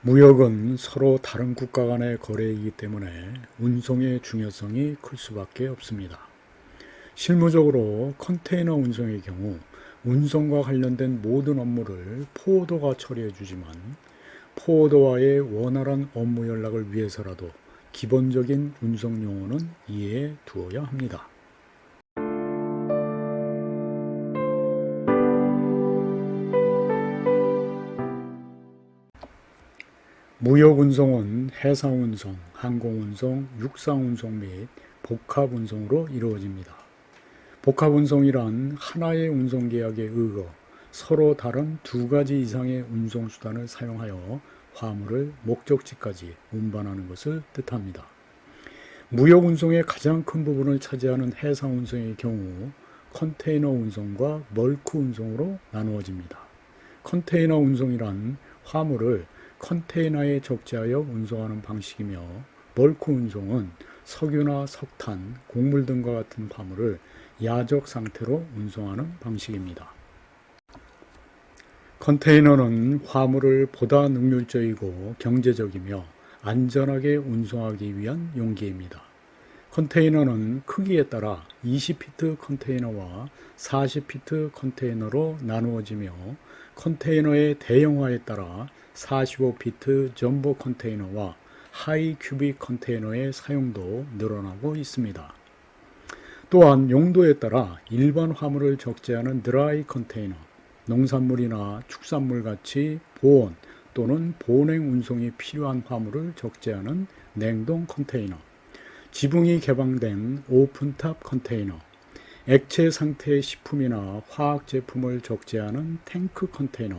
무역은 서로 다른 국가 간의 거래이기 때문에 운송의 중요성이 클 수밖에 없습니다. 실무적으로 컨테이너 운송의 경우 운송과 관련된 모든 업무를 포워더가 처리해 주지만 포워더와의 원활한 업무 연락을 위해서라도 기본적인 운송 용어는 이해해 두어야 합니다. 무역운송은 해상운송, 항공운송, 육상운송 및 복합운송으로 이루어집니다. 복합운송이란 하나의 운송계약에 의거 서로 다른 두 가지 이상의 운송수단을 사용하여 화물을 목적지까지 운반하는 것을 뜻합니다. 무역운송의 가장 큰 부분을 차지하는 해상운송의 경우 컨테이너 운송과 멀크 운송으로 나누어집니다. 컨테이너 운송이란 화물을 컨테이너에 적재하여 운송하는 방식이며 벌크 운송은 석유나 석탄, 곡물 등과 같은 화물을 야적 상태로 운송하는 방식입니다. 컨테이너는 화물을 보다 능률적이고 경제적이며 안전하게 운송하기 위한 용기입니다. 컨테이너는 크기에 따라 20피트 컨테이너와 40피트 컨테이너로 나누어지며 컨테이너의 대형화에 따라 45피트 점보 컨테이너와 하이 큐빅 컨테이너의 사용도 늘어나고 있습니다. 또한 용도에 따라 일반 화물을 적재하는 드라이 컨테이너, 농산물이나 축산물 같이 보온 또는 보냉 운송이 필요한 화물을 적재하는 냉동 컨테이너, 지붕이 개방된 오픈탑 컨테이너, 액체 상태의 식품이나 화학 제품을 적재하는 탱크 컨테이너,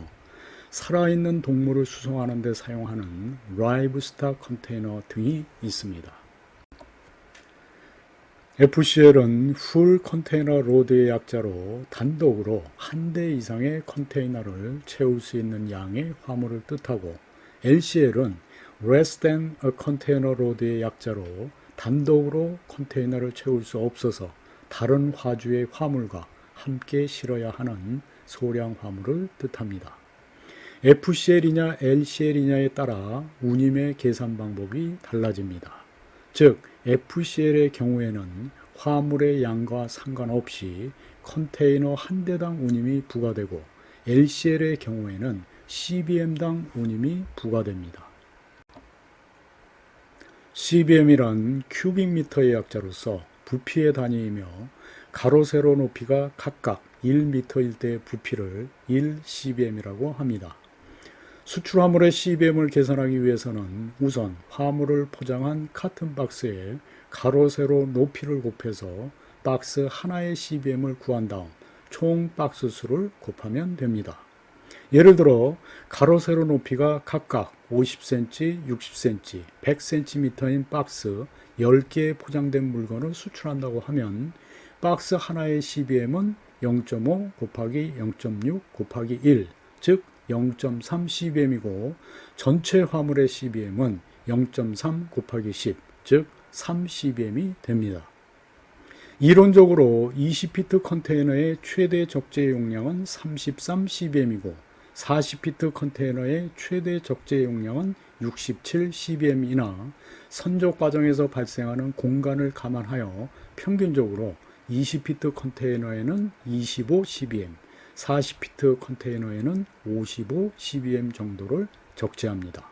살아있는 동물을 수송하는 데 사용하는 라이브스탁 컨테이너 등이 있습니다. FCL은 풀 컨테이너 로드의 약자로 단독으로 한 대 이상의 컨테이너를 채울 수 있는 양의 화물을 뜻하고 LCL은 less than a container load의 약자로 단독으로 컨테이너를 채울 수 없어서 다른 화주의 화물과 함께 실어야 하는 소량 화물을 뜻합니다. FCL이냐 LCL이냐에 따라 운임의 계산 방법이 달라집니다. 즉 FCL의 경우에는 화물의 양과 상관없이 컨테이너 한 대당 운임이 부과되고 LCL의 경우에는 CBM당 운임이 부과됩니다. CBM이란 큐빅미터의 약자로서 부피의 단위이며 가로 세로 높이가 각각 1m일 때의 부피를 1CBM이라고 합니다. 수출 화물의 CBM을 계산하기 위해서는 우선 화물을 포장한 카튼 박스에 가로 세로 높이를 곱해서 박스 하나의 CBM을 구한 다음 총 박스 수를 곱하면 됩니다. 예를 들어 가로 세로 높이가 각각 50cm, 60cm, 100cm인 박스 10개에 포장된 물건을 수출한다고 하면 박스 하나의 CBM은 0.5 곱하기 0.6 곱하기 1, 즉 0.3 CBM이고 전체 화물의 CBM은 0.3 곱하기 10, 즉 3 CBM이 됩니다. 이론적으로 20피트 컨테이너의 최대 적재 용량은 33 CBM이고 40피트 컨테이너의 최대 적재 용량은 67 CBM이나 선적 과정에서 발생하는 공간을 감안하여 평균적으로 20피트 컨테이너에는 25 CBM, 40피트 컨테이너에는 55 CBM 정도를 적재합니다.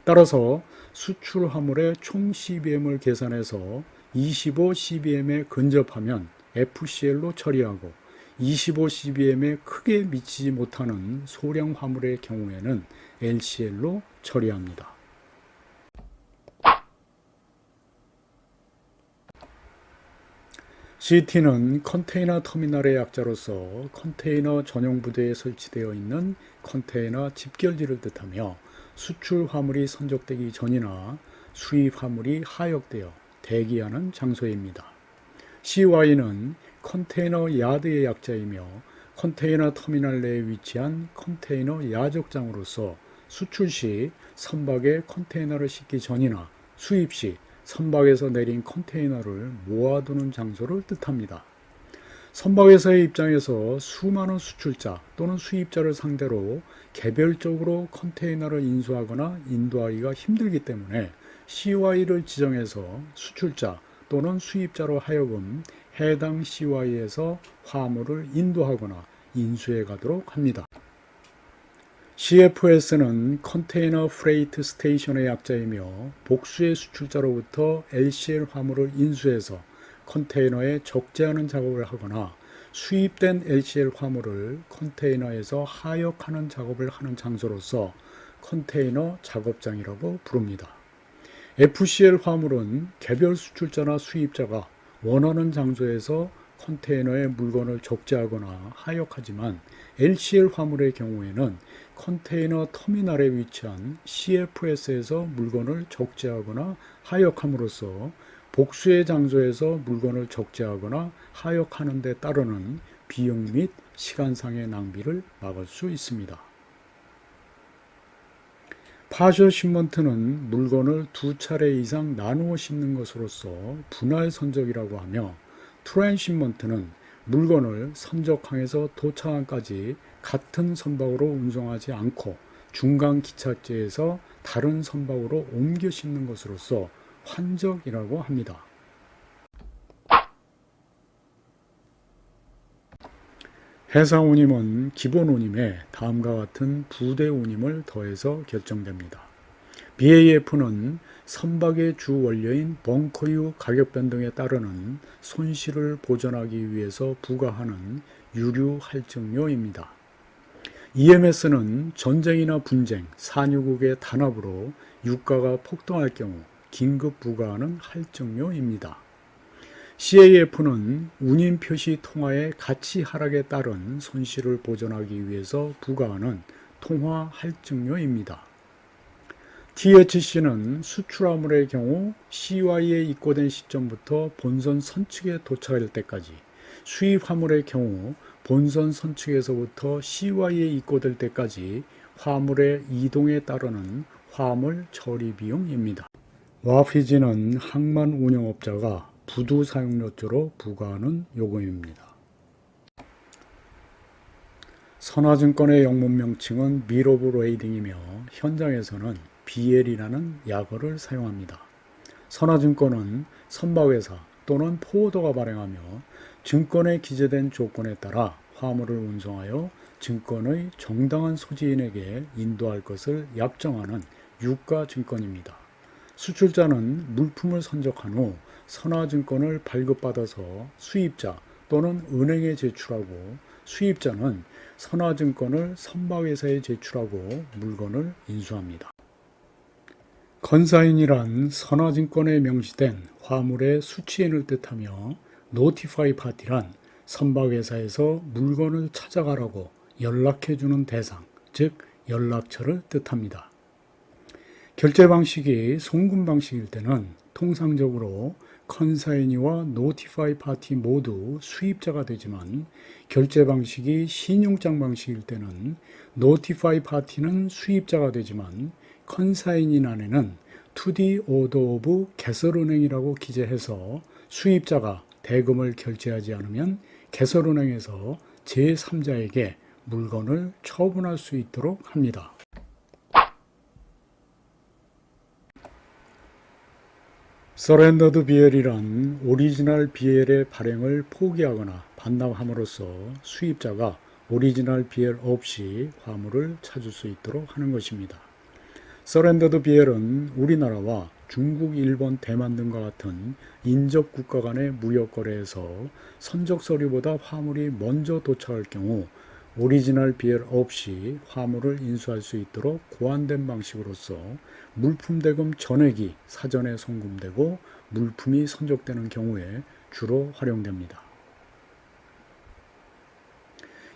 따라서 수출 화물의 총 CBM을 계산해서 25 CBM에 근접하면 FCL로 처리하고 25 CBM에 크게 미치지 못하는 소량 화물의 경우에는 LCL로 처리합니다. CT는 컨테이너 터미널의 약자로서 컨테이너 전용 부대에 설치되어 있는 컨테이너 집결지를 뜻하며 수출 화물이 선적되기 전이나 수입 화물이 하역되어 대기하는 장소입니다. CY는 컨테이너 야드의 약자이며 컨테이너 터미널 내에 위치한 컨테이너 야적장으로서 수출 시 선박에 컨테이너를 싣기 전이나 수입 시 선박에서 내린 컨테이너를 모아두는 장소를 뜻합니다. 선박회사의 입장에서 수많은 수출자 또는 수입자를 상대로 개별적으로 컨테이너를 인수하거나 인도하기가 힘들기 때문에 CY를 지정해서 수출자 또는 수입자로 하여금 해당 CY에서 화물을 인도하거나 인수해 가도록 합니다. CFS는 컨테이너 프레이트 스테이션의 약자이며 복수의 수출자로부터 LCL 화물을 인수해서 컨테이너에 적재하는 작업을 하거나 수입된 LCL 화물을 컨테이너에서 하역하는 작업을 하는 장소로서 컨테이너 작업장이라고 부릅니다. FCL 화물은 개별 수출자나 수입자가 원하는 장소에서 컨테이너에 물건을 적재하거나 하역하지만 LCL 화물의 경우에는 컨테이너 터미널에 위치한 CFS에서 물건을 적재하거나 하역함으로써 복수의 장소에서 물건을 적재하거나 하역하는 데 따르는 비용 및 시간상의 낭비를 막을 수 있습니다. 파셜 시먼트는 물건을 두 차례 이상 나누어 싣는 것으로서 분할 선적이라고 하며 트랜시먼트는 물건을 선적항에서 도착항까지 같은 선박으로 운송하지 않고 중간 기착지에서 다른 선박으로 옮겨 싣는 것으로서 환적이라고 합니다. 해상 운임은 기본 운임에 다음과 같은 부대 운임을 더해서 결정됩니다. BAF는 선박의 주 원료인 벙커유 가격 변동에 따르는 손실을 보전하기 위해서 부과하는 유류 할증료입니다. EMS는 전쟁이나 분쟁, 산유국의 단합으로 유가가 폭등할 경우 긴급 부과하는 할증료입니다. CAF는 운임 표시 통화의 가치 하락에 따른 손실을 보전하기 위해서 부과하는 통화 할증료입니다. THC는 수출화물의 경우 CY에 입고된 시점부터 본선 선측에 도착할 때까지, 수입 화물의 경우 본선 선측에서부터 CY에 입고될 때까지 화물의 이동에 따르는 화물 처리 비용입니다. 와피지는 항만 운영업자가 부두 사용료조로 부과하는 요금입니다. 선화증권의 영문 명칭은 미ll 오브 레이딩이며 현장에서는 BL이라는 약어를 사용합니다. 선화증권은 선박회사 또는 포워더가 발행하며 증권에 기재된 조건에 따라 화물을 운송하여 증권의 정당한 소지인에게 인도할 것을 약정하는 유가증권입니다. 수출자는 물품을 선적한 후 선화증권을 발급받아서 수입자 또는 은행에 제출하고 수입자는 선화증권을 선박회사에 제출하고 물건을 인수합니다. 컨사인이란 선화증권에 명시된 화물의 수취인을 뜻하며 노티파이 파티란 선박회사에서 물건을 찾아가라고 연락해주는 대상, 즉 연락처를 뜻합니다. 결제 방식이 송금 방식일 때는 통상적으로 컨사이니와 노티파이 파티 모두 수입자가 되지만 결제 방식이 신용장 방식일 때는 노티파이 파티는 수입자가 되지만 컨사이닌 안에는 투디 오더 오브 개설은행이라고 기재해서 수입자가 대금을 결제하지 않으면 개설은행에서 제3자에게 물건을 처분할 수 있도록 합니다. 서렌더드 BL이란 오리지널 BL의 발행을 포기하거나 반납함으로써 수입자가 오리지널 BL 없이 화물을 찾을 수 있도록 하는 것입니다. 서렌더드 BL은 우리나라와 중국, 일본, 대만 등과 같은 인접 국가 간의 무역 거래에서 선적 서류보다 화물이 먼저 도착할 경우 오리지널 BL 없이 화물을 인수할 수 있도록 고안된 방식으로서 물품 대금 전액이 사전에 송금되고 물품이 선적되는 경우에 주로 활용됩니다.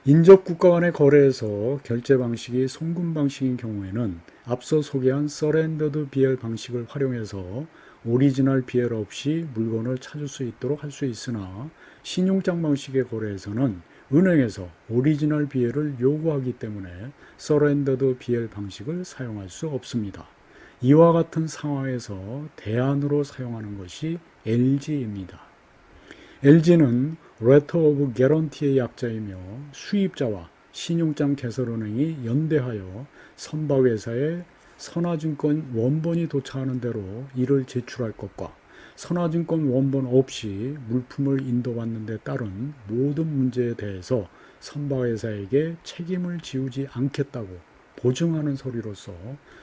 인접 국가 간의 거래에서 결제 방식이 송금 방식인 경우에는 앞서 소개한 서렌더드 BL 방식을 활용해서 오리지널 BL 없이 물건을 찾을 수 있도록 할 수 있으나 신용장 방식의 거래에서는 은행에서 오리지널 BL을 요구하기 때문에 서렌더드 BL 방식을 사용할 수 없습니다. 이와 같은 상황에서 대안으로 사용하는 것이 LG입니다. LG는 레터 오브 개런티의 약자이며 수입자와 신용장 개설은행이 연대하여 선박회사에 선화증권 원본이 도착하는 대로 이를 제출할 것과 선화증권 원본 없이 물품을 인도받는 데 따른 모든 문제에 대해서 선박회사에게 책임을 지우지 않겠다고 보증하는 서류로서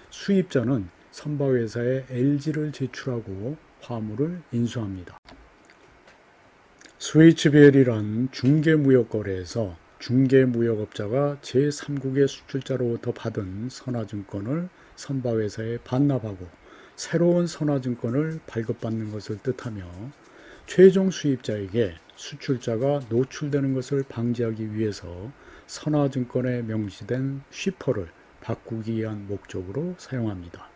수입자는 선박회사에 LG를 제출하고 화물을 인수합니다. 스위치벨이란 중개무역거래에서 중개무역업자가 제3국의 수출자로부터 받은 선화증권을 선박회사에 반납하고 새로운 선화증권을 발급받는 것을 뜻하며 최종 수입자에게 수출자가 노출되는 것을 방지하기 위해서 선화증권에 명시된 쉬퍼를 바꾸기 위한 목적으로 사용합니다.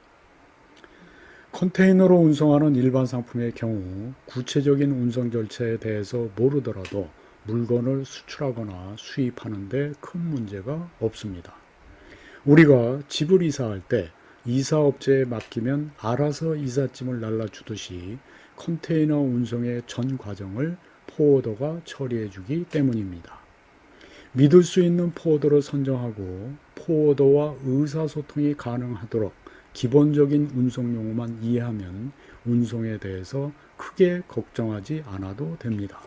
컨테이너로 운송하는 일반 상품의 경우 구체적인 운송 절차에 대해서 모르더라도 물건을 수출하거나 수입하는 데 큰 문제가 없습니다. 우리가 집을 이사할 때 이사업체에 맡기면 알아서 이삿짐을 날라주듯이 컨테이너 운송의 전 과정을 포워더가 처리해 주기 때문입니다. 믿을 수 있는 포워더를 선정하고 포워더와 의사소통이 가능하도록 기본적인 운송 용어만 이해하면 운송에 대해서 크게 걱정하지 않아도 됩니다.